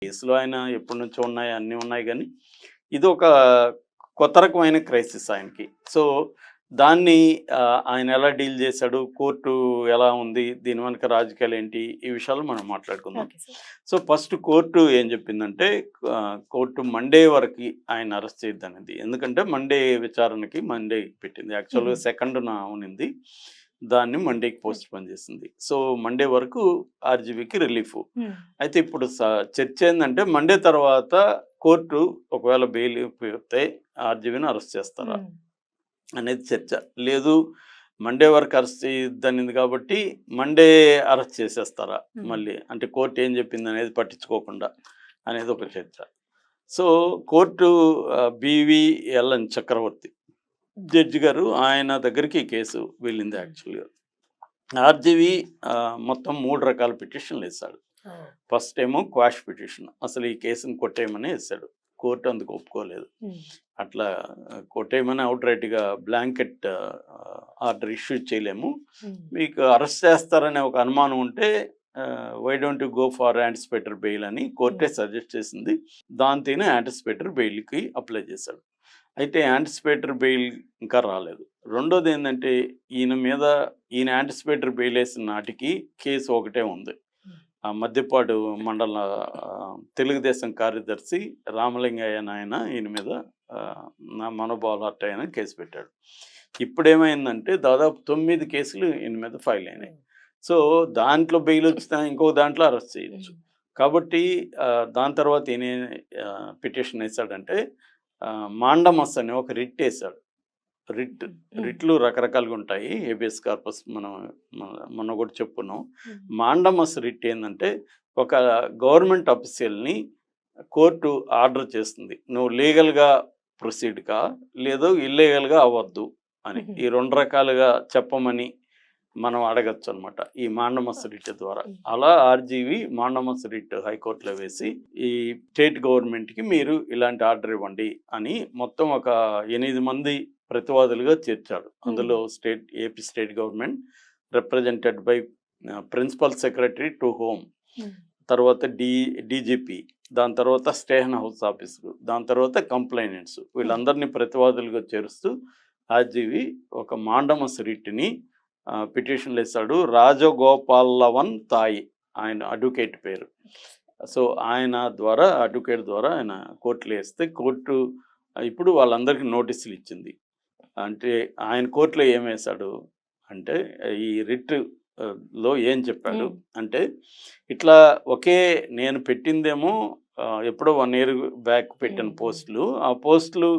కేసులు ఆయన ఎప్పటి నుంచో ఉన్నాయి, అన్నీ ఉన్నాయి గానీ, ఇదొక కొత్త రకమైన క్రైసిస్ ఆయనకి. సో, దాన్ని ఆయన ఎలా డీల్ చేశాడు, కోర్టు ఎలా ఉంది, దీని వెనక రాజకీయాలేంటి, ఈ విషయాలు మనం మాట్లాడుకుందాం. Okay sir. So, first court ఏం చెప్పిందంటే, కోర్టు మండే వరకి ఆయన అరెస్ట్ చేయొద్దనేది. ఎందుకంటే మండే విచారణకి మండే పెట్టింది. యాక్చువల్‌గా సెకండ్‌న ఉన్నింది. దాన్ని మండేకి పోస్ట్‌పోన్ చేసింది. సో, మండే వరకు ఆర్‌జీవీకి రిలీఫు. అయితే ఇప్పుడు చర్చ ఏందంటే మండే తర్వాత కోర్టు ఒకవేళ బెయిల్ ఇప్పితే ఆర్‌జీవీని అరెస్ట్ చేస్తారా అనేది చర్చ. లేదు మండే వరకు అరెస్ట్ చేయొద్దనింది కాబట్టి మండే అరెస్ట్ చేసేస్తారా మళ్ళీ, అంటే కోర్టు ఏం చెప్పింది అనేది పట్టించుకోకుండా అనేది ఒక చర్చ. సో, కోర్టు బివిఎల్ఎన్ చక్రవర్తి జడ్జి గారు ఆయన దగ్గరికి ఈ కేసు వెళ్ళింది. యాక్చువల్‌గా ఆర్‌జీవీ మొత్తం 3 రకాల పిటిషన్లు వేశాడు. ఫస్ట్ ఏమో క్వాష్ పిటిషన్, అసలు ఈ కేసుని కొట్టేయమని వేశాడు. కోర్టు అందుకు ఒప్పుకోలేదు. అట్లా కొట్టేయమని అవుట్రైట్గా బ్లాంకెట్ ఆర్డర్ ఇష్యూ చేయలేము, మీకు అరెస్ట్ చేస్తారనే ఒక అనుమానం ఉంటే why don't you go for anticipatory bail అని కోర్టే సజెస్ట్ చేసింది. దాంతోనే యాంటిసిపేటరీ బెయిల్కి అప్లై చేశాడు. అయితే యాంటిసిపేటరీ బెయిల్ ఇంకా రాలేదు. రెండోది ఏంటంటే ఈయన యాంటిసిపేటరీ బెయిల్ వేసిన నాటికి కేసు ఒకటే ఉంది. మద్దిపాడు మండల తెలుగుదేశం కార్యదర్శి రామలింగయ్య నాయన ఈయన మీద నా మనోభావాలు హర్ట్ అయిన కేసు పెట్టాడు. ఇప్పుడేమైందంటే దాదాపు 9 కేసులు ఈయన మీద ఫైల్ అయినాయి. సో, దాంట్లో బెయిల్ వచ్చినా ఇంకో దాంట్లో అరెస్ట్ చేయొచ్చు. కాబట్టి దాని తర్వాత ఈయన పిటిషన్ వేశాడంటే మాండమస్ అని ఒక రిట్ వేశాడు. రిట్లు రకరకాలుగా ఉంటాయి. హేబియస్ కార్పస్ మనం కూడా చెప్పుకున్నాం. మాండమస్ రిట్ ఏంటంటే ఒక గవర్నమెంట్ అఫీషియల్ని కోర్టు ఆర్డర్ చేస్తుంది, నువ్వు లీగల్గా ప్రొసీడ్ కా లేదో ఇల్లీగల్గా అవ్వద్దు అని. ఈ 2 రకాలుగా చెప్పమని మనం అడగచ్చు అనమాట ఈ మాండమస్ రిట్ ద్వారా. అలా ఆర్‌జీవీ మాండమస్ రిట్ హైకోర్టులో వేసి ఈ స్టేట్ గవర్నమెంట్కి మీరు ఇలాంటి ఆర్డర్ ఇవ్వండి అని మొత్తం ఒక 8 మంది ప్రతివాదులుగా చేర్చాడు. అందులో AP state government represented by principal secretary to home, తర్వాత డీజీపీ, దాని తర్వాత స్టేషన్ హౌస్ ఆఫీసరు, దాని తర్వాత కంప్లైనెంట్స్, వీళ్ళందరినీ ప్రతివాదులుగా చేరుస్తూ ఆర్‌జీవీ ఒక మాండమస్ రిట్ని పిటిషన్లు వేశాడు. రాజగోపాలవన్ తాయి ఆయన అడ్వకేట్ పేరు. సో, ఆయన ద్వారా అడ్వకేట్ ద్వారా ఆయన కోర్టులో వేస్తే కోర్టు ఇప్పుడు వాళ్ళందరికీ నోటీసులు ఇచ్చింది. అంటే ఆయన కోర్టులో ఏం వేశాడు అంటే ఈ రిట్ లో ఏం చెప్పాడు అంటే, ఇట్లా నేను పెట్టిందేమో ఎప్పుడో 1 year బ్యాక్ పెట్టిన పోస్టులు, ఆ పోస్టులు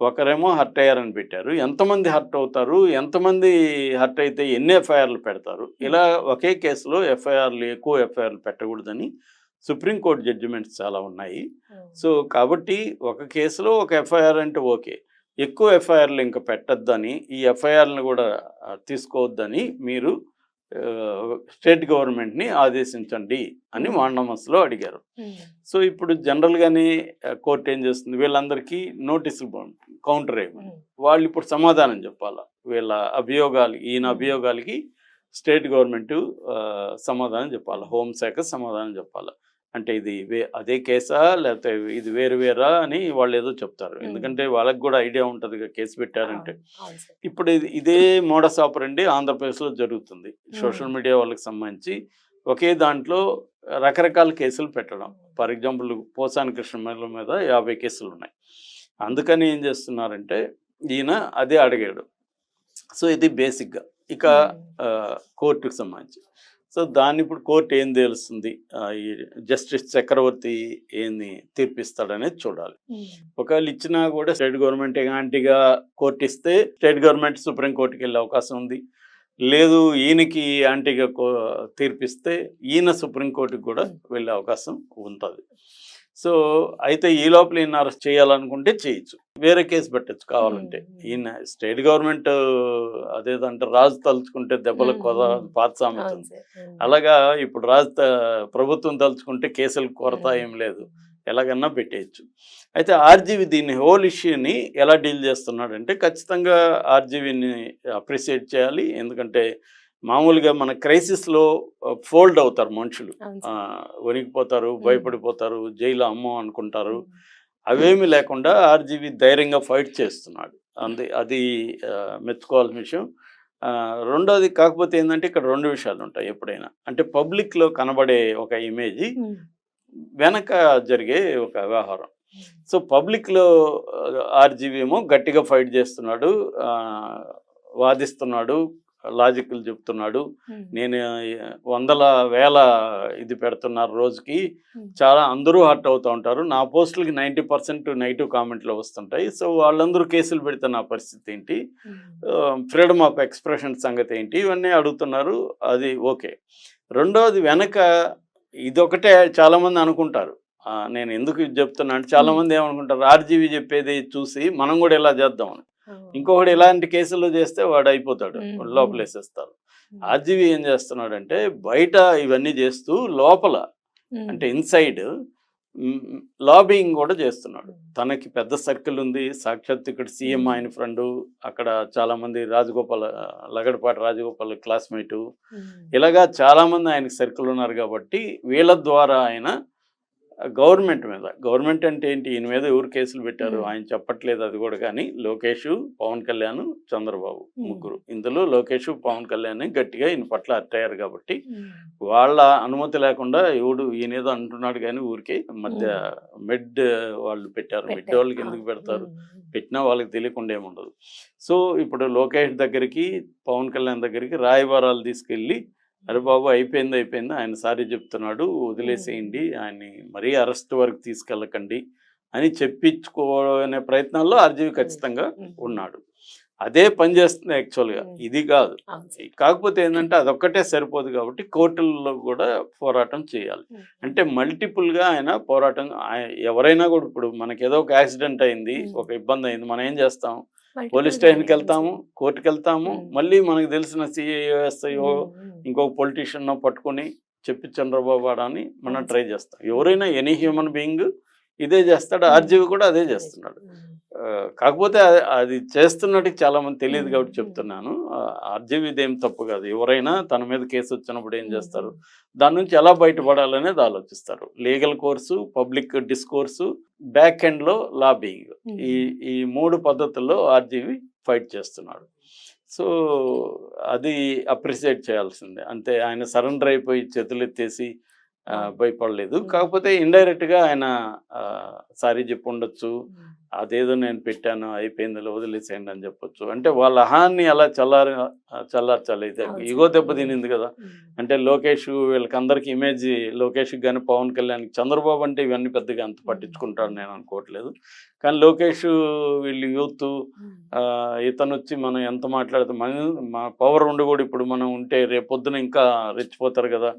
ఒకరేమో హర్ట్ అయ్యారని పెట్టారు, ఎంతమంది హర్ట్ అవుతారు, ఎంతమంది హర్ట్ అయితే ఎన్ని ఎఫ్ఐఆర్లు పెడతారు, ఇలా ఒకే కేసులో ఎక్కువ ఎఫ్ఐఆర్లు పెట్టకూడదని సుప్రీంకోర్టు జడ్జిమెంట్స్ చాలా ఉన్నాయి. సో, కాబట్టి ఒక కేసులో ఒక ఎఫ్ఐఆర్ అంటే ఓకే, ఎక్కువ ఎఫ్ఐఆర్లు ఇంకా పెట్టద్దని, ఈ ఎఫ్ఐఆర్లను కూడా తీసుకోవద్దని మీరు స్టేట్ గవర్నమెంట్ని ఆదేశించండి అని మాండమస్లో అడిగారు. సో, ఇప్పుడు జనరల్గానే కోర్టు ఏం చేస్తుంది, వీళ్ళందరికీ నోటీసులు కౌంటర్ అయ్యమని, వాళ్ళు ఇప్పుడు సమాధానం చెప్పాలా ఈయన అభియోగాలకి స్టేట్ గవర్నమెంట్ సమాధానం చెప్పాలి, హోంశాఖ సమాధానం చెప్పాలి. అంటే ఇది అదే కేసా లేకపోతే ఇది వేరువేరా అని వాళ్ళు ఏదో చెప్తారు. ఎందుకంటే వాళ్ళకి కూడా ఐడియా ఉంటుంది కేసు పెట్టారంటే. ఇప్పుడు ఇదే మోడస్ ఆపరండి ఆంధ్రప్రదేశ్లో జరుగుతుంది. సోషల్ మీడియా వాళ్ళకి సంబంధించి ఒకే దాంట్లో రకరకాల కేసులు పెట్టడం. ఫర్ ఎగ్జాంపుల్ పోసాని కృష్ణ మీద 50 కేసులు ఉన్నాయి. అందుకని ఏం చేస్తున్నారంటే ఈయన అదే అడిగాడు. సో, ఇది బేసిక్గా ఇక కోర్టుకు సంబంధించి. సో, దాన్ని ఇప్పుడు కోర్టు ఏం తెలుస్తుంది, ఈ జస్టిస్ చక్రవర్తి ఏంది తీర్పిస్తాడనేది చూడాలి. ఒకవేళ ఇచ్చినా కూడా స్టేట్ గవర్నమెంట్ యాంటీగా కోర్టు ఇస్తే స్టేట్ గవర్నమెంట్ సుప్రీంకోర్టుకి వెళ్ళే అవకాశం ఉంది. లేదు ఈయనకి యాంటీగా తీర్పిస్తే ఈయన సుప్రీంకోర్టుకి కూడా వెళ్ళే అవకాశం ఉంటుంది. సో, అయితే ఈ లోపల ఈయన అరెస్ట్ చేయాలనుకుంటే చేయొచ్చు, వేరే కేసు పెట్టచ్చు కావాలంటే. ఈయన స్టేట్ గవర్నమెంట్ అదేదంటే రాజు తలుచుకుంటే దెబ్బలకు పాత సామెత. అలాగా ఇప్పుడు ప్రభుత్వం తలుచుకుంటే కేసులు కొరత ఏం లేదు, ఎలాగన్నా పెట్టేయచ్చు. అయితే ఆర్‌జీవీ దీన్ని హోల్ ఇష్యూని ఎలా డీల్ చేస్తున్నాడంటే ఖచ్చితంగా ఆర్‌జీవీని అప్రిషియేట్ చేయాలి. ఎందుకంటే మామూలుగా మన క్రైసిస్లో ఫోల్డ్ అవుతారు మనుషులు, అవును ఆ, సార్. వణికిపోతారు, భయపడిపోతారు, జైలు అమ్మో అనుకుంటారు. అవేమీ లేకుండా ఆర్జీవి ధైర్యంగా ఫైట్ చేస్తున్నాడు. అది మెచ్చుకోవాల్సిన విషయం. రెండోది కాకపోతే ఏంటంటే ఇక్కడ రెండు విషయాలు ఉంటాయి ఎప్పుడైనా. అంటే పబ్లిక్లో కనబడే ఒక ఇమేజ్, వెనక జరిగే ఒక వ్యవహారం. సో పబ్లిక్లో ఆర్జీవి ఏమో గట్టిగా ఫైట్ చేస్తున్నాడు, వాదిస్తున్నాడు, లాజిక్లు చెప్తున్నాడు. నేను వందల వేల ఇది పెడుతున్నారు రోజుకి, చాలా అందరూ హర్ట్ అవుతూ ఉంటారు, నా పోస్టులకి 90% నెగిటివ్ కామెంట్లు వస్తుంటాయి, సో వాళ్ళందరూ కేసులు పెడితే నా పరిస్థితి ఏంటి, ఫ్రీడమ్ ఆఫ్ ఎక్స్ప్రెషన్ సంగతి ఏంటి, ఇవన్నీ అడుగుతున్నారు. అది ఓకే. రెండోది వెనక ఇదొకటే చాలామంది అనుకుంటారు. నేను ఎందుకు ఇది చెప్తున్నా అంటే చాలామంది ఏమనుకుంటారు, ఆర్జీవి చెప్పేది చూసి మనం కూడా ఇలా చేద్దామని. ఇంకొకటి ఇలాంటి కేసులు చేస్తే వాడు అయిపోతాడు, లోపలేసేస్తారు. ఆర్జీవి ఏం చేస్తున్నాడంటే బయట ఇవన్నీ చేస్తూ లోపల అంటే ఇన్సైడ్ లాబింగ్ కూడా చేస్తున్నాడు. తనకి పెద్ద సర్కిల్ ఉంది, సాక్షాత్ ఇక్కడ సీఎం ఆయన ఫ్రెండ్, అక్కడ చాలామంది లగడపాటి రాజగోపాల్ క్లాస్మేటు, ఇలాగా చాలామంది ఆయనకి సర్కిల్ ఉన్నారు. కాబట్టి వీళ్ళ ద్వారా ఆయన గవర్నమెంట్ అంటే ఏంటి, ఈయన మీద ఎవరు కేసులు పెట్టారు ఆయన చెప్పట్లేదు అది కూడా. కానీ లోకేష్, పవన్ కళ్యాణ్, చంద్రబాబు ముగ్గురు, ఇందులో లోకేష్, పవన్ కళ్యాణ్ గట్టిగా ఈయన పట్ల అట్టయ్యారు. కాబట్టి వాళ్ళ అనుమతి లేకుండా ఈయన ఏదో అంటున్నాడు కానీ ఊరికే మధ్య మెడ్ వాళ్ళు పెట్టారు. మెడ్ వాళ్ళకి ఎందుకు పెడతారు, పెట్టినా వాళ్ళకి తెలియకుండా ఏముండదు. సో ఇప్పుడు లోకేష్ దగ్గరికి, పవన్ కళ్యాణ్ దగ్గరికి రాయబారాలు తీసుకెళ్ళి, అరే బాబు అయిపోయింది ఆయన సారీ చెప్తున్నాడు, వదిలేసేయండి, ఆయన్ని మరీ అరెస్ట్ వరకు తీసుకెళ్ళకండి అని చెప్పించుకోనే ప్రయత్నాల్లో ఆర్జీవి ఖచ్చితంగా ఉన్నాడు. అదే పని చేస్తుంది యాక్చువల్గా, ఇది కాదు. కాకపోతే ఏంటంటే అదొక్కటే సరిపోదు కాబట్టి కోర్టుల్లో కూడా పోరాటం చేయాలి. అంటే మల్టిపుల్గా ఆయన పోరాటం, ఎవరైనా కూడా ఇప్పుడు మనకి ఏదో ఒక యాక్సిడెంట్ అయింది, ఒక ఇబ్బంది అయింది, మనం ఏం చేస్తాం, పోలీస్ స్టేషన్కి వెళ్తాము, కోర్టుకి వెళ్తాము, మళ్ళీ మనకు తెలిసిన సిఐఓ, ఎస్ఐఓ, ఇంకొక పొలిటీషియన్ పట్టుకొని చెప్పి చంద్రబాబు అని మనం ట్రై చేస్తాం. ఎవరైనా ఎనీ హ్యూమన్ బీయింగ్ ఇదే చేస్తాడు, ఆర్జీవి కూడా అదే చేస్తున్నాడు. కాకపోతే అది చేస్తున్నట్టు చాలా మంది తెలియదు కాబట్టి చెప్తున్నాను. ఆర్జీవి ఇదేం తప్పు కాదు. ఎవరైనా తన మీద కేసు వచ్చినప్పుడు ఏం చేస్తారు, దాని నుంచి ఎలా బయటపడాలనేది ఆలోచిస్తారు. లీగల్ కోర్సు, పబ్లిక్ డిస్కోర్సు, బ్యాక్ ఎండ్లో లాబింగ్, ఈ మూడు పద్ధతుల్లో ఆర్జీవి ఫైట్ చేస్తున్నాడు. సో అది అప్రిషియేట్ చేయాల్సిందే. అంతే, ఆయన సరెండర్ అయిపోయి చేతులెత్తేసి భయపడలేదు. కాకపోతే ఇండైరెక్ట్గా ఆయన సారీ చెప్పి ఉండొచ్చు, అదేదో నేను పెట్టాను అయిపోయింది వదిలేసేయండి అని చెప్పొచ్చు. అంటే వాళ్ళ అహాన్ని అలా చల్లార్చాలి. ఈగో దెబ్బతినింది కదా. అంటే లోకేష్ వీళ్ళకందరికి ఇమేజ్, లోకేష్కి కానీ పవన్ కళ్యాణ్కి, చంద్రబాబు అంటే ఇవన్నీ పెద్దగా అంత పట్టించుకుంటాడు నేను అనుకోవట్లేదు. కానీ లోకేష్ వీళ్ళు యూత్, ఇతను వచ్చి మనం ఎంత మాట్లాడితే మా పవర్ ఉండి కూడా ఇప్పుడు మనం ఉంటే రేపొద్దున ఇంకా రెచ్చిపోతారు కదా,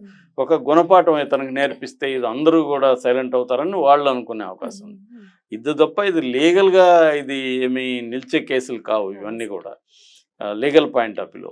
ఒక గుణపాఠం ఇతనికి నేర్పిస్తే ఇది అందరూ కూడా సైలెంట్ అవుతారని వాళ్ళు అనుకునే అవకాశం ఉంది. ఇది తప్ప ఇది లీగల్గా ఇది ఏమీ నిలిచే కేసులు కావు ఇవన్నీ కూడా, లీగల్ పాయింట్ ఆఫ్ వ్యూలో.